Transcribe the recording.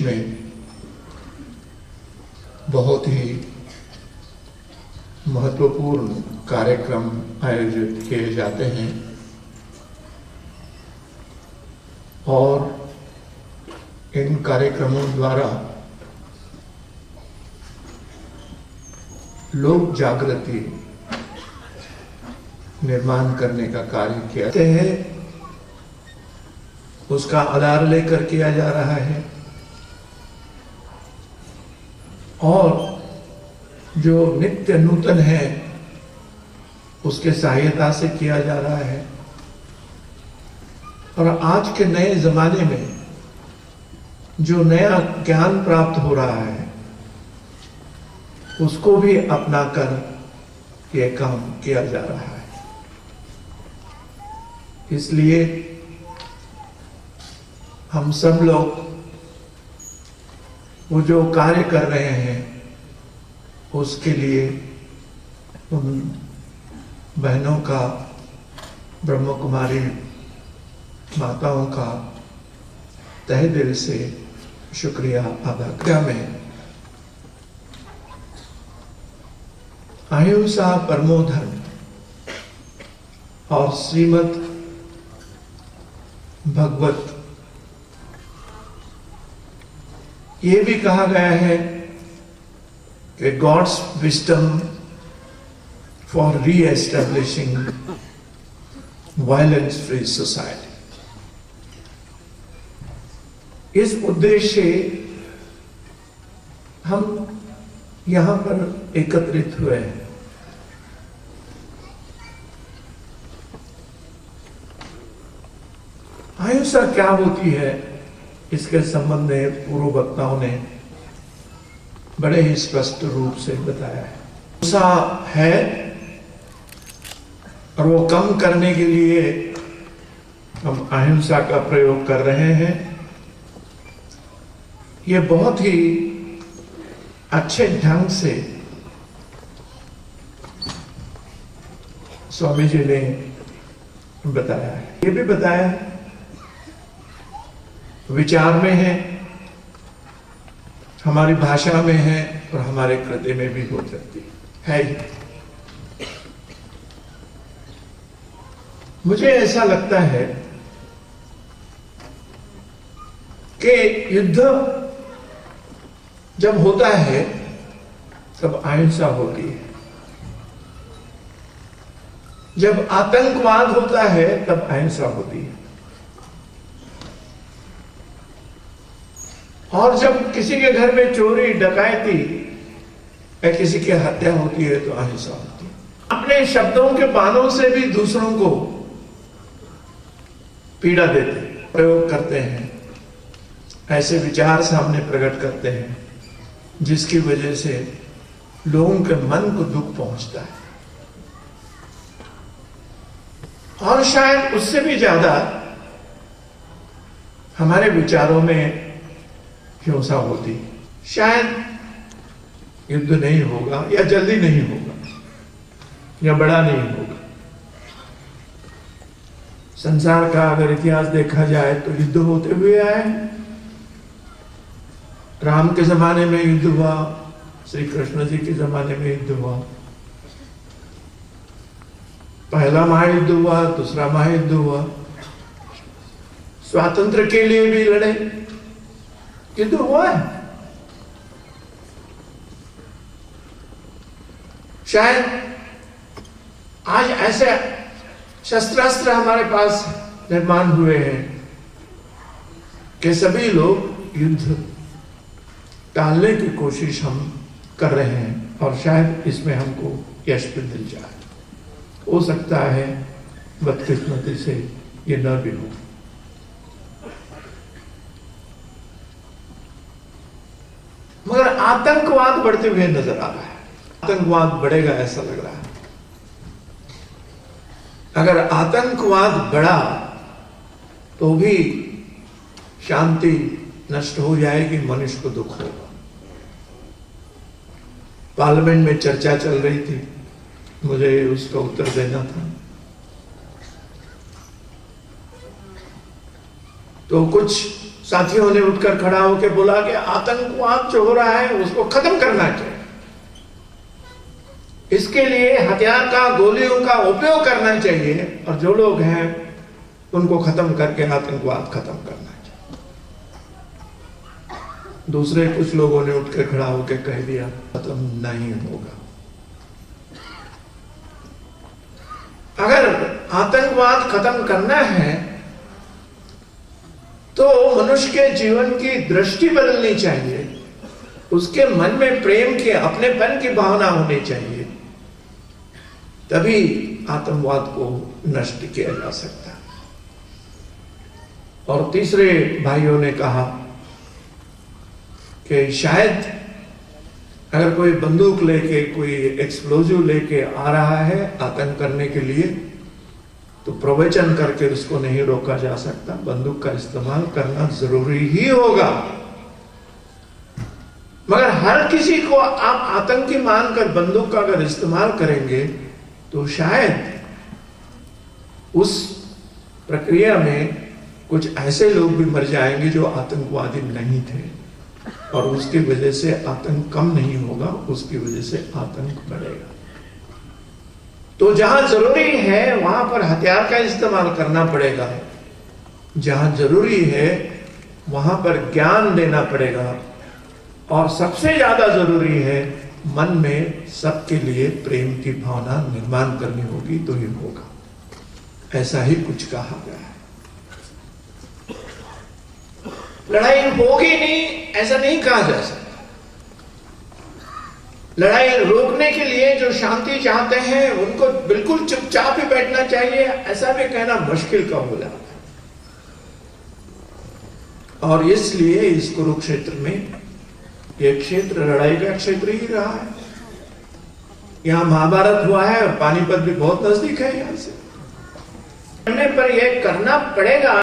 में बहुत ही महत्वपूर्ण कार्यक्रम आयोजित किए जाते हैं और इन कार्यक्रमों द्वारा लोक जागृति निर्माण करने का कार्य किया है, उसका आधार लेकर किया जा रहा है और जो नित्य नूतन है उसके सहायता से किया जा रहा है और आज के नए जमाने में जो नया ज्ञान प्राप्त हो रहा है उसको भी अपनाकर यह काम किया जा रहा है। इसलिए हम सब लोग वो जो कार्य कर रहे हैं उसके लिए उन बहनों का, ब्रह्म कुमारी माताओं का तहे दिल से शुक्रिया अदा करता में अहिंसा परमो धर्म और श्रीमद् भगवत ये भी कहा गया है कि God's wisdom for re-establishing violence free society. इस उद्देश्य से हम यहां पर एकत्रित हुए हैं। अहिंसा क्या होती है इसके संबंध में पूर्व वक्ताओं ने बड़े ही स्पष्ट रूप से बताया है। अहिंसा है और वो कम करने के लिए हम अहिंसा का प्रयोग कर रहे हैं। ये बहुत ही अच्छे ढंग से स्वामी जी ने बताया है। ये भी बताया है विचार में है, हमारी भाषा में है और हमारे कृत्य में भी हो सकती है ही। मुझे ऐसा लगता है कि युद्ध जब होता है तब अहिंसा होती है, जब आतंकवाद होता है तब अहिंसा होती है और जब किसी के घर में चोरी डकैती या किसी की हत्या होती है तो अहिंसा होती है। अपने शब्दों के बाणों से भी दूसरों को पीड़ा देते हैं, प्रयोग करते हैं, ऐसे विचार सामने प्रकट करते हैं जिसकी वजह से लोगों के मन को दुख पहुंचता है और शायद उससे भी ज्यादा हमारे विचारों में हिंसा होती। शायद युद्ध नहीं होगा या जल्दी नहीं होगा या बड़ा नहीं होगा। संसार का अगर इतिहास देखा जाए तो युद्ध होते हुए आए। राम के जमाने में युद्ध हुआ, श्री कृष्ण जी के जमाने में युद्ध हुआ, पहला महायुद्ध हुआ, दूसरा महायुद्ध हुआ, स्वातंत्र के लिए भी लड़े, युद्ध हुआ है। शायद आज ऐसे शस्त्रास्त्र हमारे पास निर्माण हुए हैं कि सभी लोग युद्ध टालने की कोशिश हम कर रहे हैं और शायद इसमें हमको यश भी मिल जाए। हो सकता है बदकिस्मती से ये न भी हो। मगर आतंकवाद बढ़ते हुए नजर आ रहा है। आतंकवाद बढ़ेगा ऐसा लग रहा है। अगर आतंकवाद बढ़ा तो भी शांति नष्ट हो जाएगी, मनुष्य को दुख होगा। पार्लियामेंट में चर्चा चल रही थी, मुझे उसका उत्तर देना था। तो कुछ साथियों ने उठकर खड़ा होकर बोला कि आतंकवाद जो हो रहा है उसको खत्म करना चाहिए, इसके लिए हथियार का, गोलियों का उपयोग करना चाहिए और जो लोग हैं उनको खत्म करके आतंकवाद खत्म करना चाहिए। दूसरे कुछ लोगों ने उठकर खड़ा होकर कह दिया खत्म नहीं होगा। अगर आतंकवाद खत्म करना है तो मनुष्य के जीवन की दृष्टि बदलनी चाहिए, उसके मन में प्रेम के, अपनेपन की भावना होनी चाहिए, तभी आतंकवाद को नष्ट किया जा सकता है। और तीसरे भाइयों ने कहा कि शायद अगर कोई बंदूक लेके, कोई एक्सप्लोजिव लेके आ रहा है आतंक करने के लिए, तो प्रवचन करके उसको नहीं रोका जा सकता, बंदूक का इस्तेमाल करना जरूरी ही होगा। मगर हर किसी को आप आतंकी मानकर बंदूक का अगर इस्तेमाल करेंगे तो शायद उस प्रक्रिया में कुछ ऐसे लोग भी मर जाएंगे जो आतंकवादी नहीं थे, और उसकी वजह से आतंक कम नहीं होगा, उसकी वजह से आतंक बढ़ेगा। तो जहां जरूरी है वहां पर हथियार का इस्तेमाल करना पड़ेगा, जहां जरूरी है वहां पर ज्ञान देना पड़ेगा, और सबसे ज्यादा जरूरी है मन में सबके लिए प्रेम की भावना निर्माण करनी होगी तो ही होगा। ऐसा ही कुछ कहा गया है। लड़ाई होगी नहीं ऐसा नहीं कहा जा सकता। लड़ाई रोकने के लिए जो शांति चाहते हैं उनको बिल्कुल चुपचाप ही बैठना चाहिए, ऐसा भी कहना मुश्किल का हो जाता है। और इसलिए इस कुरुक्षेत्र में ये क्षेत्र लड़ाई का क्षेत्र ही रहा है। यहां महाभारत हुआ है और पानीपत भी बहुत नजदीक है यहां से। पर यह करना पड़ेगा।